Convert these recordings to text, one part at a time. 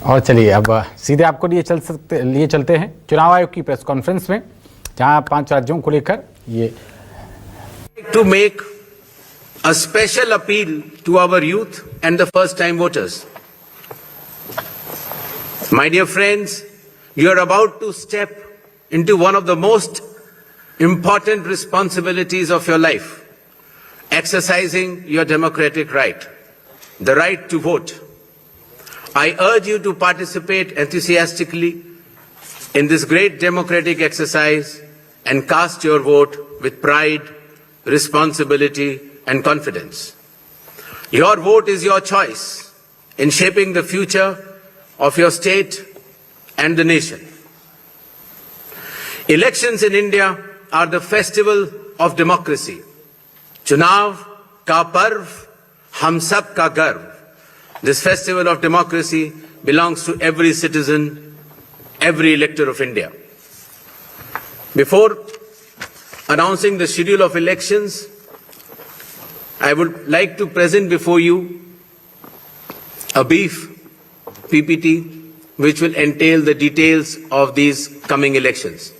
और चलिए अब सीधे आपको लिए चलते हैं चुनाव आयोग की प्रेस कॉन्फ्रेंस में, जहां 5 राज्यों को लेकर ये to make a special appeal to our youth and the first time voters. My dear friends, you are about to step into one of the most important responsibilities of your life, exercising your democratic right, the right to vote. I urge you to participate enthusiastically in this great democratic exercise and cast your vote with pride, responsibility, and confidence. Your vote is your choice in shaping the future of your state and the nation. Elections in India are the festival of democracy. Chunav ka parv, hum sab ka garv. This festival of democracy belongs to every citizen, every elector of India. Before announcing the schedule of elections, I would like to present before you a brief PPT which will entail the details of these coming elections.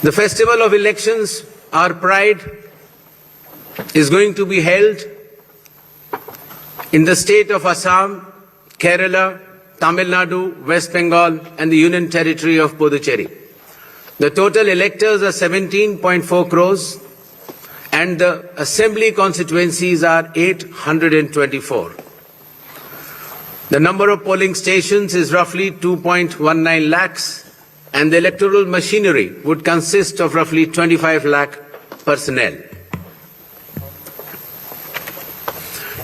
The festival of elections, our pride, is going to be held in the state of Assam, Kerala, Tamil Nadu, West Bengal, and the Union Territory of Puducherry. The total electors are 17.4 crores and the assembly constituencies are 824. The number of polling stations is roughly 2.19 lakhs and the electoral machinery would consist of roughly 25 lakh personnel.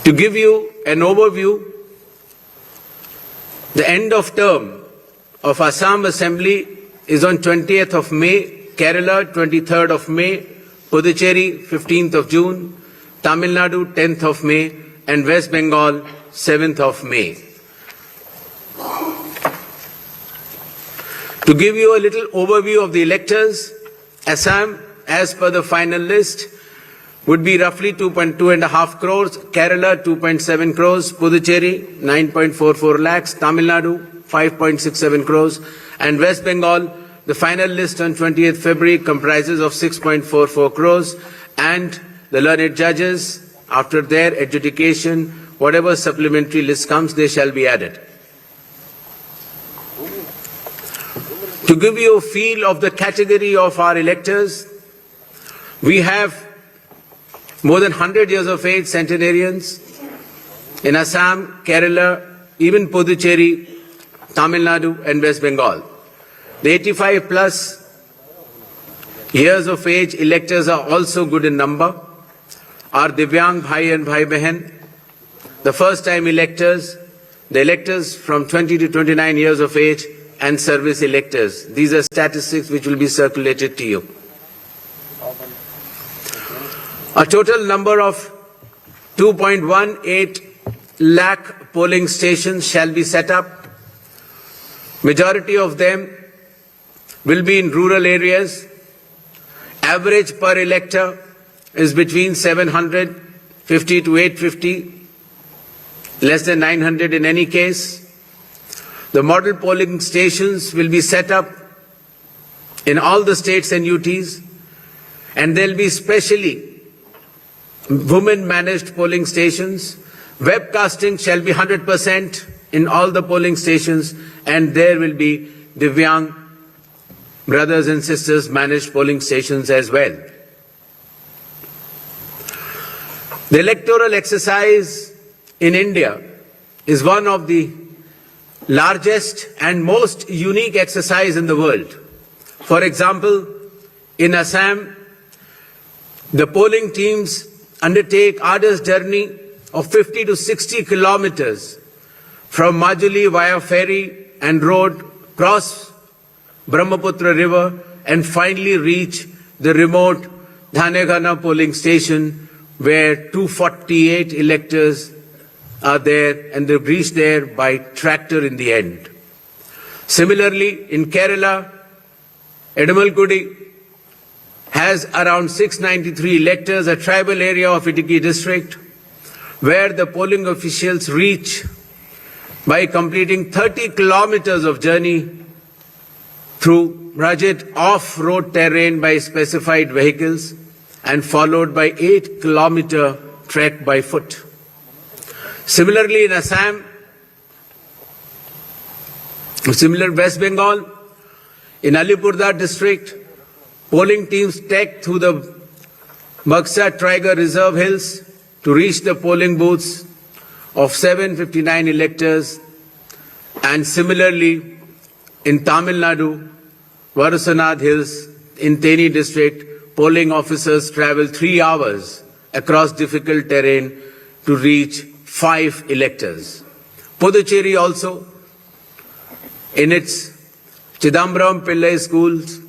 To give you an overview, the end of term of Assam Assembly is on 20th of May, Kerala 23rd of May, Puducherry 15th of June, Tamil Nadu 10th of May, and West Bengal 7th of May. To give you a little overview of the electors, Assam, as per the final list, would be roughly 2.5 crores, Kerala 2.7 crores, Puducherry 9.44 lakhs, Tamil Nadu 5.67 crores, and West Bengal, the final list on 20th February comprises of 6.44 crores, and the learned judges, after their adjudication, whatever supplementary list comes, they shall be added. To give you a feel of the category of our electors, we have more than 100 years of age centenarians in Assam, Kerala, even Puducherry, Tamil Nadu and West Bengal. The 85 plus years of age electors are also good in number. Our Divyang Bhai and Bhai Behan, the first time electors, the electors from 20 to 29 years of age and service electors. These are statistics which will be circulated to you. A total number of 2.18 lakh polling stations shall be set up. Majority of them will be in rural areas. Average per elector is between 750 to 850, less than 900 in any case. The model polling stations will be set up in all the states and UTs, and there will be specially women-managed polling stations. Webcasting shall be 100% in all the polling stations, and there will be Divyang brothers and sisters managed polling stations as well. The electoral exercise in India is one of the largest and most unique exercise in the world. For example, in Assam, the polling teams undertake arduous journey of 50 to 60 kilometers from Majuli via ferry and road, cross Brahmaputra river and finally reach the remote Dhanegana polling station where 248 electors are there and they reach there by tractor in the end. Similarly, in Kerala, Edamalgudi has around 693 electors, a tribal area of Idukki district, where the polling officials reach by completing 30 kilometers of journey through rugged off-road terrain by specified vehicles and followed by 8-kilometer trek by foot. Similarly, in Assam, West Bengal, in Alipurduar district, polling teams trekked through the Buxa Tiger Reserve Hills to reach the polling booths of 759 electors, and similarly in Tamil Nadu, Varusanath Hills in Theni district, polling officers traveled 3 hours across difficult terrain to reach 5 electors. Puducherry also, in its Chidambaram Pillai schools,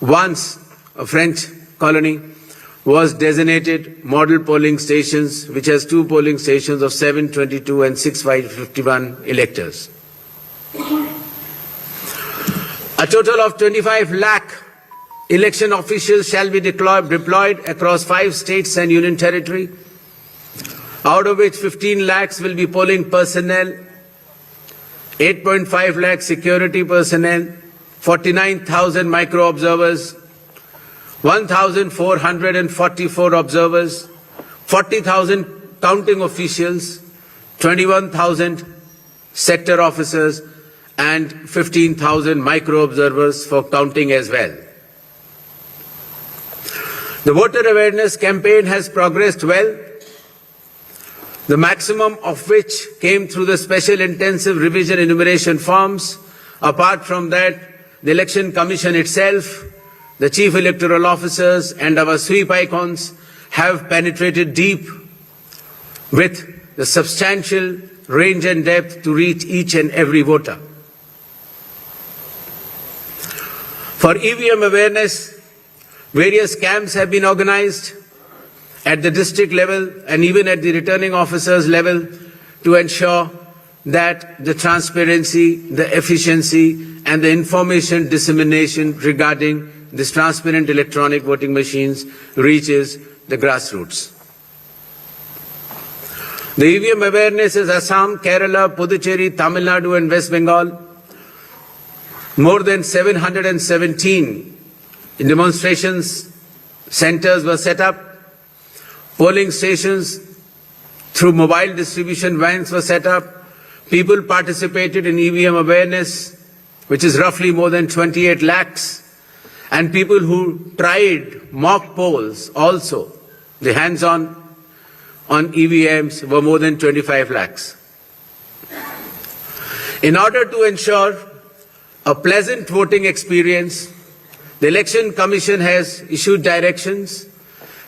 once a French colony, was designated model polling stations, which has 2 polling stations of 722 and 651 electors. A total of 25 lakh election officials shall be deployed across 5 states and union territory, out of which 15 lakhs will be polling personnel, 8.5 lakh security personnel, 49,000 micro-observers, 1,444 observers, 40,000 counting officials, 21,000 sector officers, and 15,000 micro-observers for counting as well. The voter awareness campaign has progressed well, the maximum of which came through the special intensive revision enumeration forms. Apart from that, the Election Commission itself, the Chief Electoral Officers and our sweep icons have penetrated deep with the substantial range and depth to reach each and every voter. For EVM awareness, various camps have been organized at the district level and even at the returning officers level to ensure that the transparency, the efficiency and the information dissemination regarding this transparent electronic voting machines reaches the grassroots. The EVM awareness is Assam, Kerala, Puducherry, Tamil Nadu and West Bengal. More than 717 demonstrations centers were set up. Polling stations through mobile distribution vans were set up. People participated in EVM awareness, which is roughly more than 28 lakhs. And people who tried mock polls also, the hands-on on EVMs were more than 25 lakhs. In order to ensure a pleasant voting experience, the Election Commission has issued directions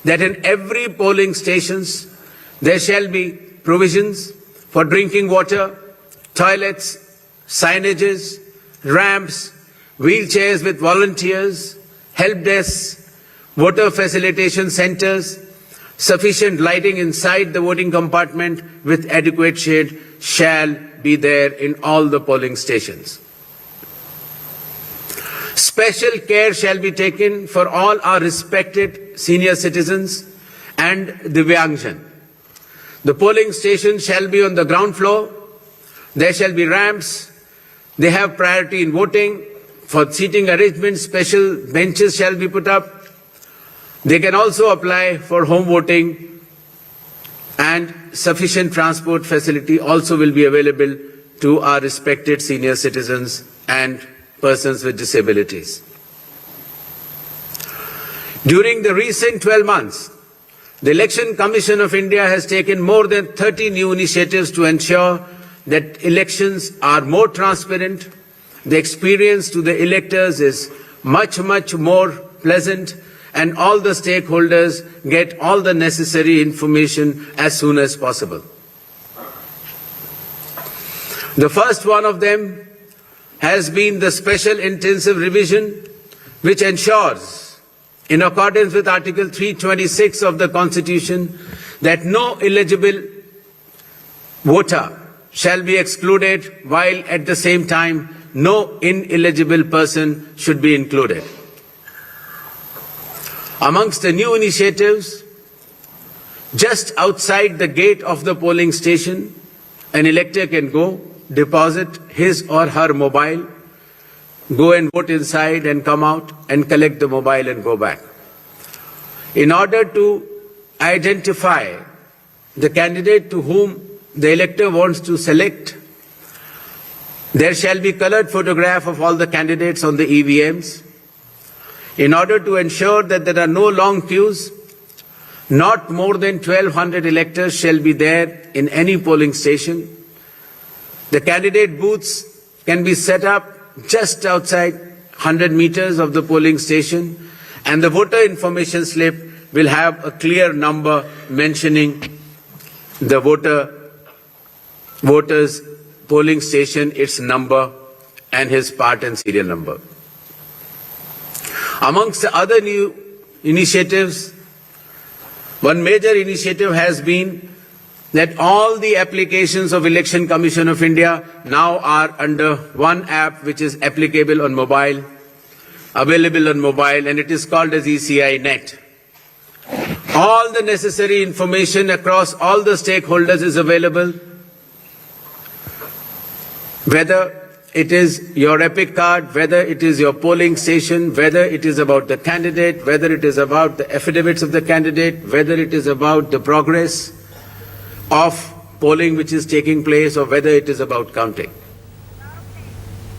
that in every polling stations there shall be provisions for drinking water, toilets, signages, ramps, wheelchairs with volunteers, help desks, voter facilitation centers, sufficient lighting inside the voting compartment with adequate shade shall be there in all the polling stations. Special care shall be taken for all our respected senior citizens and Divyangjan. The polling station shall be on the ground floor. There shall be ramps. They have priority in voting. For seating arrangements, special benches shall be put up. They can also apply for home voting, and sufficient transport facility also will be available to our respected senior citizens and persons with disabilities. During the recent 12 months, the Election Commission of India has taken more than 30 new initiatives to ensure that elections are more transparent. The experience to the electors is much more pleasant, and all the stakeholders get all the necessary information as soon as possible. The first one of them has been the special intensive revision, which ensures, in accordance with Article 326 of the Constitution, that no eligible voter shall be excluded, while at the same time no ineligible person should be included. Amongst the new initiatives, just outside the gate of the polling station, an elector can go deposit his or her mobile, go and vote inside and come out and collect the mobile and go back. In order to identify the candidate to whom the elector wants to select, there shall be colored photograph of all the candidates on the EVMs. In order to ensure that there are no long queues, not more than 1,200 electors shall be there in any polling station. The candidate booths can be set up just outside 100 meters of the polling station, and the voter information slip will have a clear number mentioning the voter's polling station, its number, and his part and serial number. Amongst the other new initiatives, one major initiative has been that all the applications of Election Commission of India now are under one app which is applicable on mobile, available on mobile, and it is called as ECI Net. All the necessary information across all the stakeholders is available, whether it is your EPIC card, whether it is your polling station, whether it is about the candidate, whether it is about the affidavits of the candidate, whether it is about the progress of polling which is taking place, or whether it is about counting.